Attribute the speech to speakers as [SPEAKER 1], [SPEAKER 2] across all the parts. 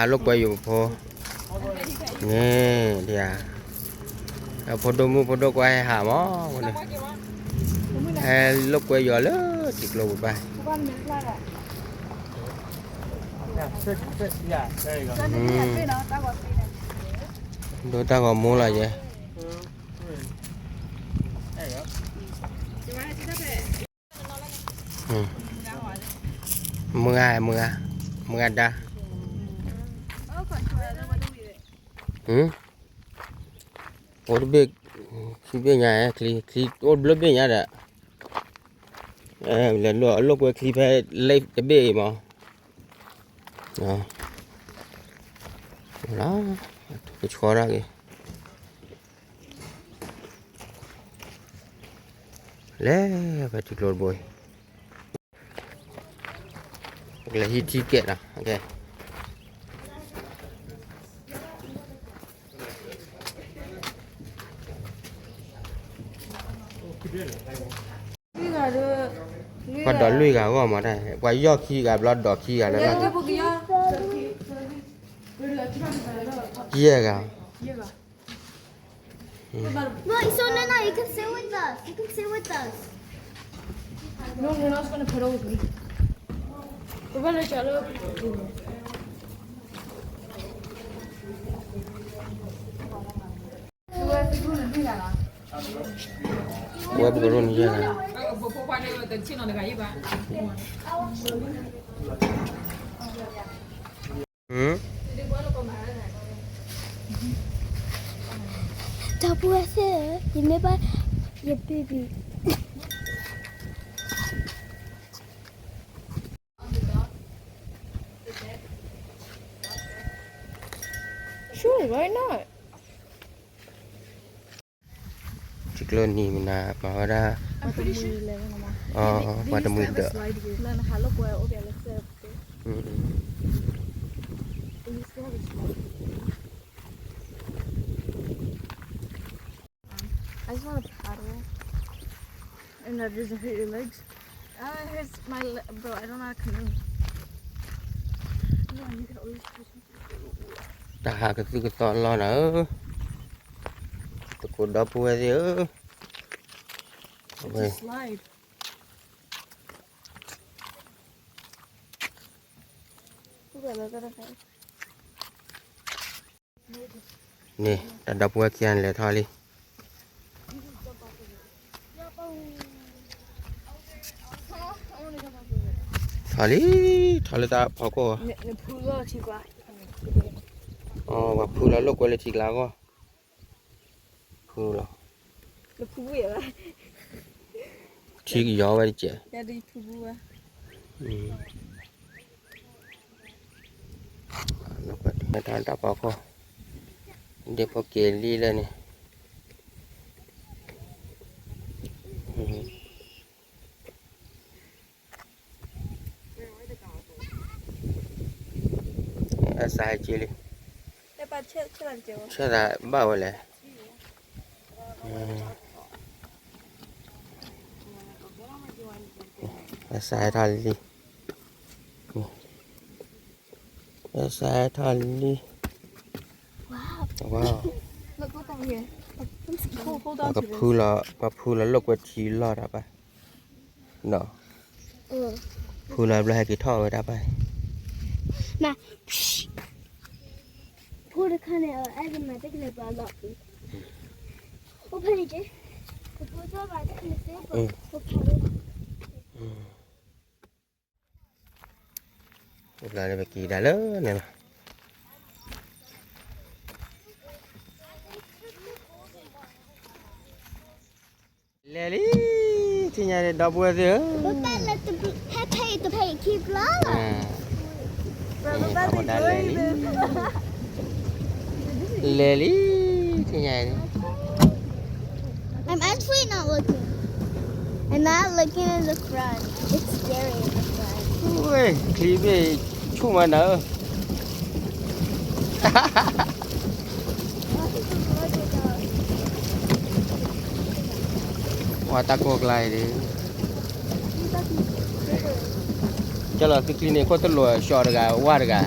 [SPEAKER 1] lúc quay dù phô nè thì photo quay hả mó lúc quay giờ lớn chịu lâu một bài đôi ta còn mua là gì mưa đã ủa biết khi biết nhà khi ủa biết nhà đã lần lúc quay khi phải lấy cái bể mà đó cái khó ra kìa lẽ phải chụp lột bồi là hít chi kiện à ok bắt đầu lui cả gom mà đây quay do khi gặp lót đỏ khi cả là kia cả
[SPEAKER 2] No, so no, you can sit with us. You can sit with us.
[SPEAKER 3] No, you're not going to put over me. We're going to try to...
[SPEAKER 1] quay bữa luôn như này
[SPEAKER 2] Tao puede ser. Y me va. Y baby.
[SPEAKER 3] Sure, why not?
[SPEAKER 1] chỉ lên nhìn mình là mà ra và tầm mười đỡ
[SPEAKER 3] I just want to paddle. And that doesn't hurt your legs. It hurts my bro, I don't know how to canoe. No, you can always push me.
[SPEAKER 1] ta cái to lo nữa tụi cô đập qua đi
[SPEAKER 3] It's a slide.
[SPEAKER 1] nè ta đập qua kia lại thôi đi thôi đi ta phao cô và phu là lúc quay lại thịt lá cô phu là thịt gió vậy chị lúc quay người ta đập vào cô để phao kia đi lên này sai chi đi chết là bao rồi này sai thôi đi sai thôi đi wow
[SPEAKER 3] Look over here. Hold on to this.
[SPEAKER 1] và phu là lúc quay chỉ lo đã bài no phu là hai cái thọ rồi đã bài
[SPEAKER 2] Mà. Pull the kind of egg in my big lip a lot. Open it, Jay. The photo of my big lip.
[SPEAKER 1] một lần này kỳ đã lớn này mà lẹ đi thì nhà này đọc vừa rồi
[SPEAKER 2] But that let the pay keep low.
[SPEAKER 1] lẹ đi thì nhà này
[SPEAKER 2] I'm actually not looking. I'm not looking in the front. It's scary in the front.
[SPEAKER 1] ui clip này chung mà nở hoa ta cuộc lại đi cho là cái này có tất lùa sò được à qua được à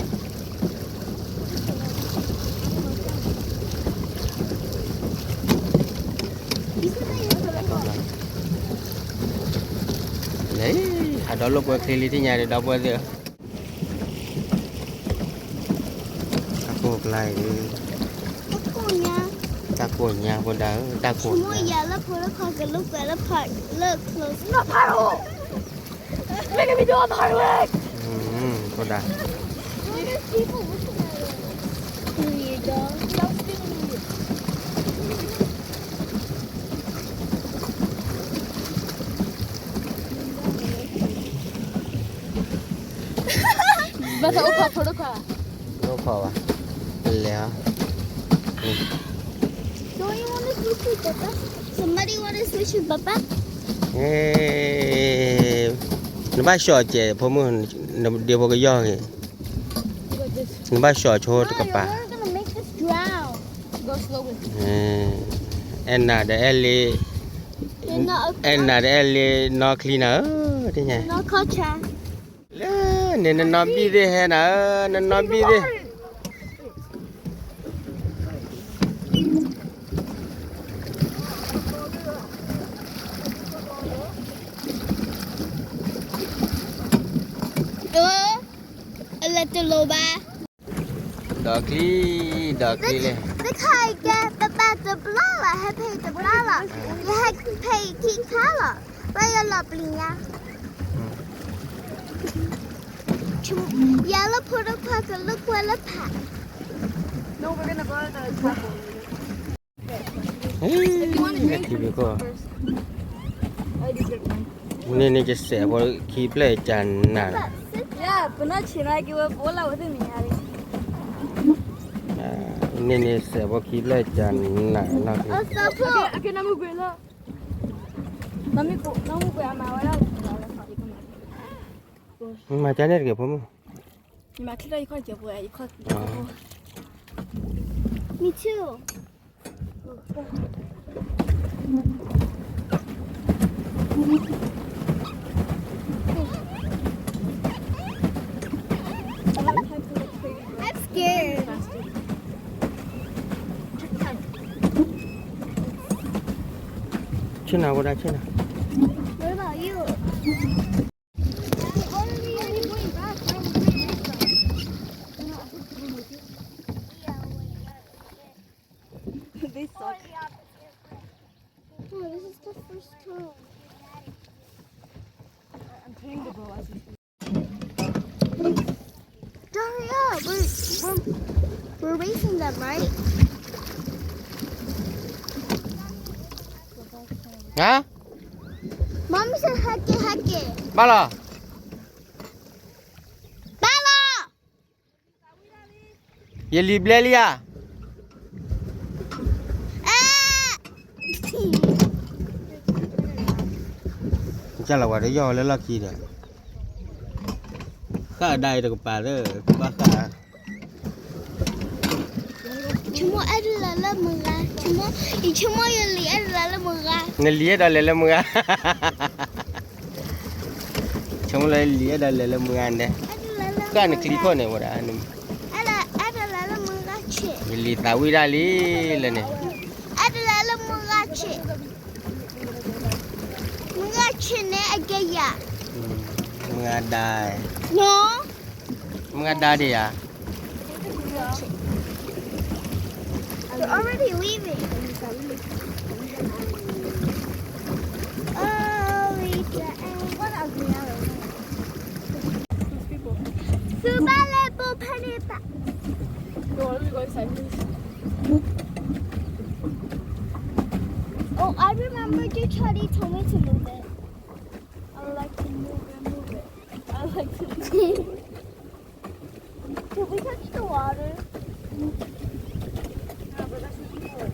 [SPEAKER 1] ấy à đó lúc qua khi đi nhà thì đâu bao giờ ta cô lại ta cô nhà con đá ta cô
[SPEAKER 2] Tomorrow, yeah, look for the car, look at the park, look close. Not paddle!
[SPEAKER 3] Look at me doing the hard work.
[SPEAKER 1] con đá
[SPEAKER 2] There's people looking at us. Here you go.
[SPEAKER 3] Basta opa photo ka.
[SPEAKER 1] nó khó à léo
[SPEAKER 2] Don't you want to switch with Papa? Somebody want to switch with Papa?
[SPEAKER 1] nó bắt sọ trẻ phô môn nó điều vào cái giò kì nó bắt sọ cho
[SPEAKER 2] No,
[SPEAKER 1] cái bà
[SPEAKER 2] you're going to make us drown.
[SPEAKER 3] Go slowly.
[SPEAKER 1] em là để Ellie
[SPEAKER 2] You're not
[SPEAKER 1] em là để Ellie nó cleaner thế nhỉ
[SPEAKER 2] You're not culture.
[SPEAKER 1] nên nó bị đi hè nó bị đi
[SPEAKER 2] A little loba.
[SPEAKER 1] đỏ clean lên
[SPEAKER 2] The car get Papa the blala. I pay the blala. You had to pay key color. Why you not blinga? Yellow put a pack and look where the pack.
[SPEAKER 3] No, we're gonna go to the chapel.
[SPEAKER 1] thì bị có
[SPEAKER 3] I did it.
[SPEAKER 1] nên nênจะเสียพอคีบเลยจานหนา
[SPEAKER 3] Yeah, but not China. Give up all out with me.
[SPEAKER 1] nên nênเสียพอคีบเลยจานหนาหนัก
[SPEAKER 2] Also,
[SPEAKER 3] Okay, namu gue lah. Namu gue ama wala.
[SPEAKER 1] มาจานนี้เก็บผม
[SPEAKER 3] Ni ma kira ikut je buat ikut.
[SPEAKER 2] me too. I'm scared.
[SPEAKER 1] chứ nào có đã chứ nào
[SPEAKER 2] What about you? What are we going back?
[SPEAKER 3] They suck.
[SPEAKER 2] Oh, this is the first time.
[SPEAKER 3] I'm paying the bill as you speak.
[SPEAKER 2] Hurry up! We're racing them, right?
[SPEAKER 1] hả
[SPEAKER 2] Mommy said hack it.
[SPEAKER 1] ba lò
[SPEAKER 2] Bella!
[SPEAKER 1] ye lip le lia
[SPEAKER 2] Ah!
[SPEAKER 1] chắc là quả đấy do lấy là gì đấy cả ở đây được bà đó ba cả
[SPEAKER 2] Cuma ada lala merah. Cuma yang lihat lala merah.
[SPEAKER 1] nên lia đó lấy mưa chúng lấy lia đó lấy mưa anh đấy
[SPEAKER 2] Ada lala
[SPEAKER 1] cái này
[SPEAKER 2] merah.
[SPEAKER 1] clip này mà đã anh
[SPEAKER 2] Ada lala merah cik.
[SPEAKER 1] li tahu dah li là này
[SPEAKER 2] Ada lala merah cik. Merah cik ni agak ya.
[SPEAKER 1] mưa đài
[SPEAKER 2] No.
[SPEAKER 1] mưa đài đi à
[SPEAKER 2] They're already leaving. Oh, Lisa. What are we out?
[SPEAKER 3] These people.
[SPEAKER 2] Subale po panita.
[SPEAKER 3] Go, let me go inside, please.
[SPEAKER 2] Oh, I remember your Charlie told me to move it.
[SPEAKER 3] I like to move it. I like to.
[SPEAKER 2] Can we touch the water?
[SPEAKER 3] Yeah, but that's the people.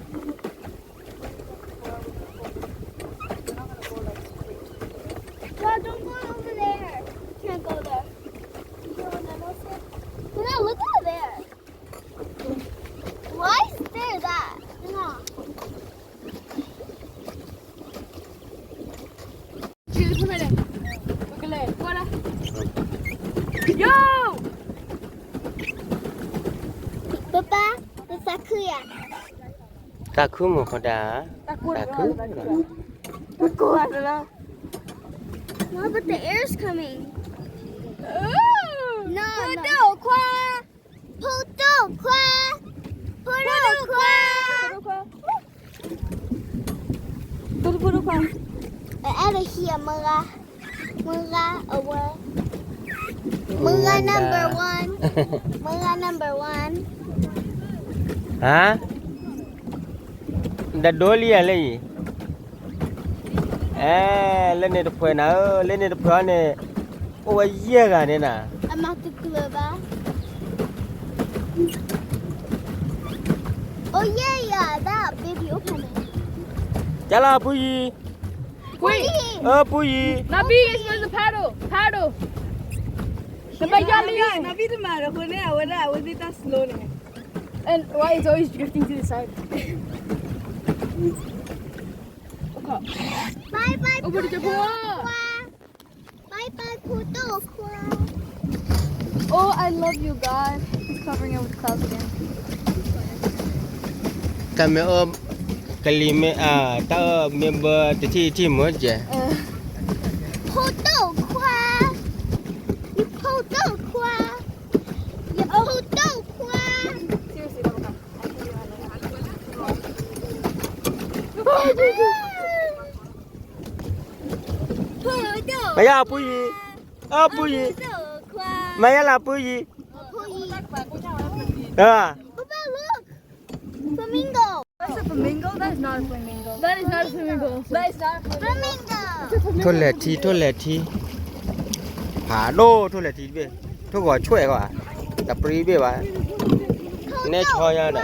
[SPEAKER 3] We're not gonna go like straight.
[SPEAKER 2] No, don't go over there. Can't go there. No, look over there. Why is there that? No.
[SPEAKER 3] Chill, come here. Look at that. What? Yo!
[SPEAKER 2] Papa, the Sakuya.
[SPEAKER 1] ta cứ một con đá
[SPEAKER 3] Takut.
[SPEAKER 1] ta cứ
[SPEAKER 3] Takut adalah.
[SPEAKER 2] No, but the air's coming. No, no. Puto kwa. Out of here, Mura. Mura away. Mura number one. Mura number one.
[SPEAKER 1] ฮะดัดโดเลียเลยเล่นในตะเพยนะเล่นในตะเพยเนี่ยโอ้ยเยี่ยกันเนี่ยนะ
[SPEAKER 2] I'm out the clover. Oh yeah, that baby open it.
[SPEAKER 1] จ้าลาปุย
[SPEAKER 3] Wait.
[SPEAKER 1] ปุย
[SPEAKER 3] Nabi, where's the paddle? Paddle. Sabay jolly yan.
[SPEAKER 4] Nabi tumara ko na, wala, hindi ta slow na.
[SPEAKER 3] And why is always drifting to the side?
[SPEAKER 2] Bye bye.
[SPEAKER 3] Over to Japan.
[SPEAKER 2] Bye bye, Puto kwa.
[SPEAKER 3] Oh, I love you, God. He's covering it with clouds again.
[SPEAKER 1] แต่เมื่อกะลีเมตาเมมเบอร์ที่หมดเจ้
[SPEAKER 2] Puto kwa. You Puto kwa. You Puto kwa.
[SPEAKER 3] Seriously, don't come.
[SPEAKER 1] ไม่ยาปุยปุย
[SPEAKER 2] Puto kwa.
[SPEAKER 1] ไม่ยาลาปุย
[SPEAKER 2] Papa, look. Flamingo.
[SPEAKER 3] That's a flamingo? That is not a flamingo. That is not a flamingo. That is not a flamingo.
[SPEAKER 2] Flamingo.
[SPEAKER 1] ทุนแหละทีผาโดทุนแหละทีเบ้ทุกคนช่วยก่อนแต่ปรีเบ้วะ 내 저야다.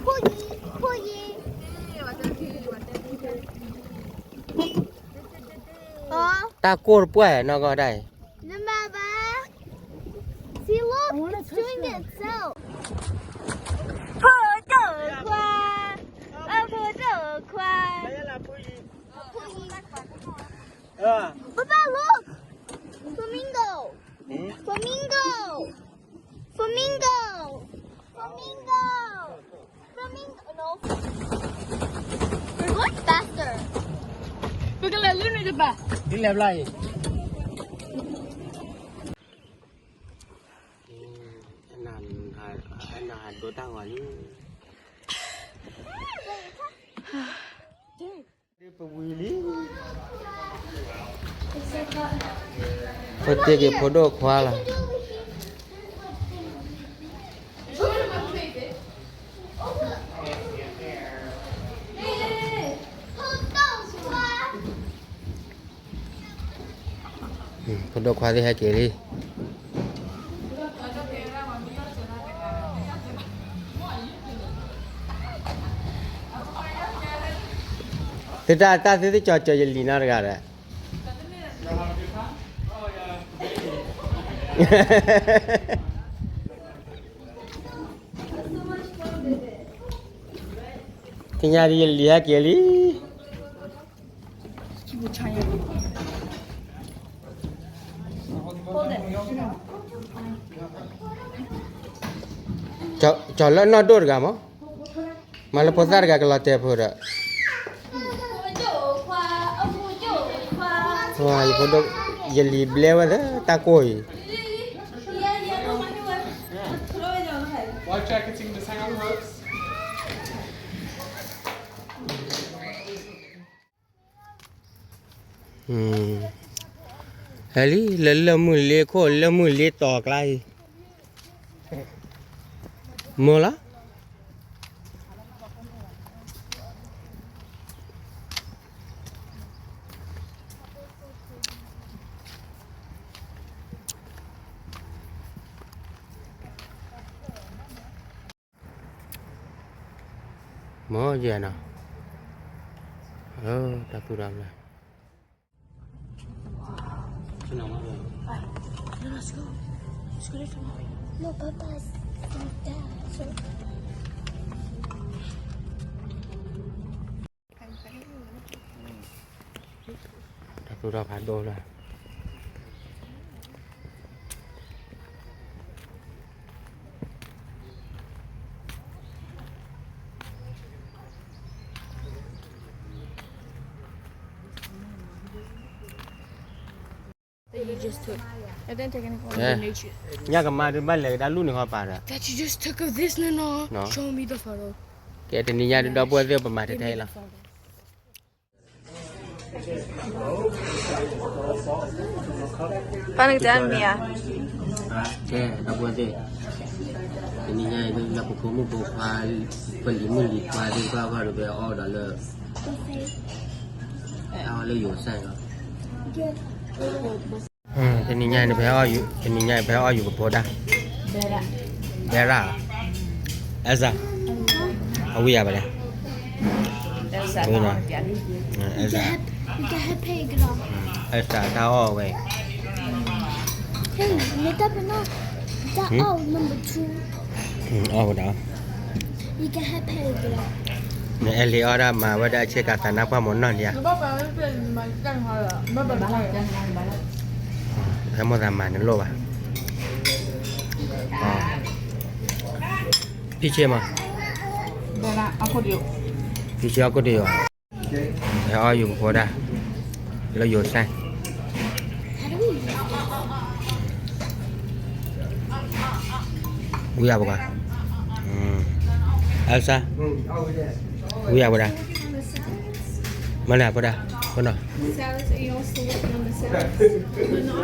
[SPEAKER 2] 포기. 어?
[SPEAKER 1] ตาโก้ป่วยนอก็ได้
[SPEAKER 2] Number. See, look, it's doing it itself. Puto kwa. Papa, look. Flamingo. No. We're going faster.
[SPEAKER 3] Look at that lunar the back.
[SPEAKER 1] นี่เรียบร้อยนานตัวตั้งวันนี้เดี๋ยวไปวิ่งลิพอเตะกับพอดอกควาละพอดอกควาที่ให้เกลี่แต่ที่จอดลีน่าร์กันอะที่ยาดีลีฮะเกลี่จอดแล้วนอดดูดกันมั้งมาแล้วพอสารกันก็ลาเตะพูดอะว้ายพอดกยันลีเบลวะเด้อตาโกย
[SPEAKER 5] Life jackets, you can just hang on the hooks.
[SPEAKER 1] ฮะลี่ละมือเลี้ยโคละมือเลี้ยต่อไกลโมละโมเจนะตาปูรามเลย
[SPEAKER 3] Let's go. Let's go there tomorrow.
[SPEAKER 2] No, Papa's like that. So.
[SPEAKER 1] ตาปูรามผ่านโดนเลย
[SPEAKER 3] you just took. I didn't take anything from
[SPEAKER 1] Yeah.
[SPEAKER 3] the nature.
[SPEAKER 1] ညကမှဒီမလဲဒါလူနေဟောပါတာ
[SPEAKER 3] That you just took of this, no.
[SPEAKER 1] No.
[SPEAKER 3] Show me the photo.
[SPEAKER 1] ကဲတနည်းညတော့ပွဲသေးပမာတဲ့ထဲလား
[SPEAKER 3] Panik dan Mia.
[SPEAKER 1] ကဲတော့ပွဲသေးတနည်းညတော့လက်ကိုမှုပေါ်ပါပလီမလီပါဒီပါပါတော့ပဲအော်ဒါလဲအော်လေယူဆိုင်ရောတနည်းညတော့ပဲအော်ယူတနည်းညပဲအော်ယူပေါ်တာဘယ်ရာအဲ့စားအဝေးရပါလား
[SPEAKER 3] That's
[SPEAKER 1] that one
[SPEAKER 3] again.
[SPEAKER 1] အဲ့စား
[SPEAKER 2] You can have pig now.
[SPEAKER 1] အဲ့စားတော့အော်ပဲ
[SPEAKER 2] Hey, let up now. That oh number 2.
[SPEAKER 1] အော်တော့
[SPEAKER 2] You can have pig now.
[SPEAKER 1] เนี่ยเอลีออดามาว่าได้เช็คกับสานักว่าหมดนั่นเนี่ย
[SPEAKER 3] Babaเป็นมันจังหวะละบาจังหวะละ
[SPEAKER 1] ทั้งหมดประมาณนั้นโลป่ะอ๋อพี่เชื่อมั้ย
[SPEAKER 3] บาเอาคนเดียว
[SPEAKER 1] พี่เชื่อก็ดีอ่ะแล้วเอาอยู่พอได้เราอยู่ใช่
[SPEAKER 2] How do we?
[SPEAKER 1] กูอยากบอกอ่ะเอลซ่ากูอยากบอกได้มาแล้วบอกได้คนน่ะ
[SPEAKER 3] Salads, are you also working on the salads? No,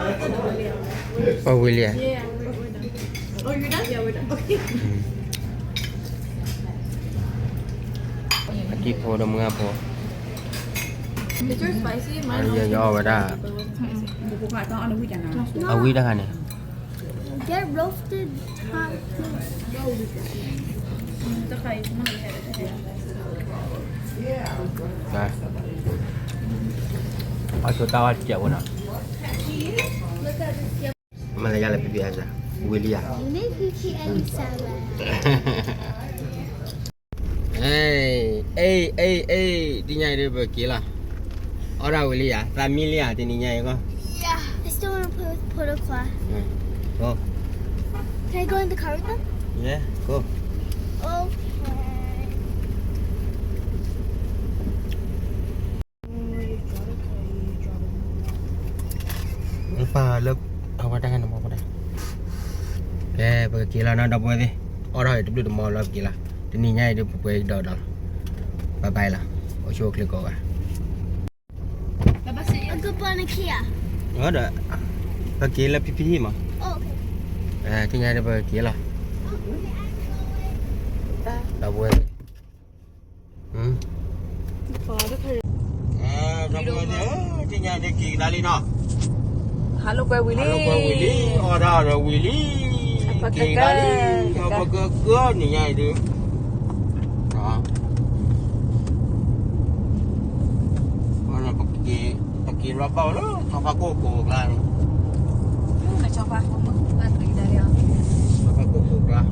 [SPEAKER 1] โอ้วิลเลีย
[SPEAKER 3] yeah, we're done. Oh, you're done? Yeah, we're done. Okay.
[SPEAKER 1] ที่พอดมึงอ่ะพอ
[SPEAKER 3] Is yours spicy?
[SPEAKER 1] อัน
[SPEAKER 3] Mine
[SPEAKER 1] นี้ย่อไปได้
[SPEAKER 3] buku kata ada hujan nah.
[SPEAKER 1] เอาวิได้กันเนี่ย
[SPEAKER 2] Get roasted hot.
[SPEAKER 3] Kita kayak mana ya?
[SPEAKER 1] ได้เอาชุดตาวเจียวน่ะมันเลยอะไรพี่พี่อาจารย์วิลเลีย
[SPEAKER 2] You make Vicky any salad.
[SPEAKER 1] เอ้ยဒီညရေပဲကေလာအော်ရာဝီလီယာသာမီလီယာဒီညရေကော
[SPEAKER 2] Yeah. I still want to put a class.
[SPEAKER 1] ဟော
[SPEAKER 2] Can I go in the car with them?
[SPEAKER 1] yeah go
[SPEAKER 2] Okay.
[SPEAKER 1] ပါလောက်အဝတာကနေမဟုတ်တယ်ကဲပဲကေလာနော်တော့ပွဲသေးအော်ရာတူတူမော်လောက်ကေလာဒီညရေပွဲတော့တော့ဘိုင်ဘိုင်လာအချိုးကလစ်ကောက
[SPEAKER 3] Baba sih.
[SPEAKER 2] I'll go on IKEA.
[SPEAKER 1] ဟုတ်တယ်ပဲကေလာပြပြမှာ
[SPEAKER 2] Oh, okay.
[SPEAKER 1] ဒီညရေပဲကေလာတော့ပွဲတော့ပွဲဒီညရေကေလာလီနော်
[SPEAKER 3] Halo kue Willy.
[SPEAKER 1] Halo Pak Willy, ada Willy.
[SPEAKER 3] Apa
[SPEAKER 1] Kali apa ke ni ya itu. Ha. Mana pakai rabau lah, apa koko kan.
[SPEAKER 3] Nak coba kamu lagi dari
[SPEAKER 1] Apa koko kan.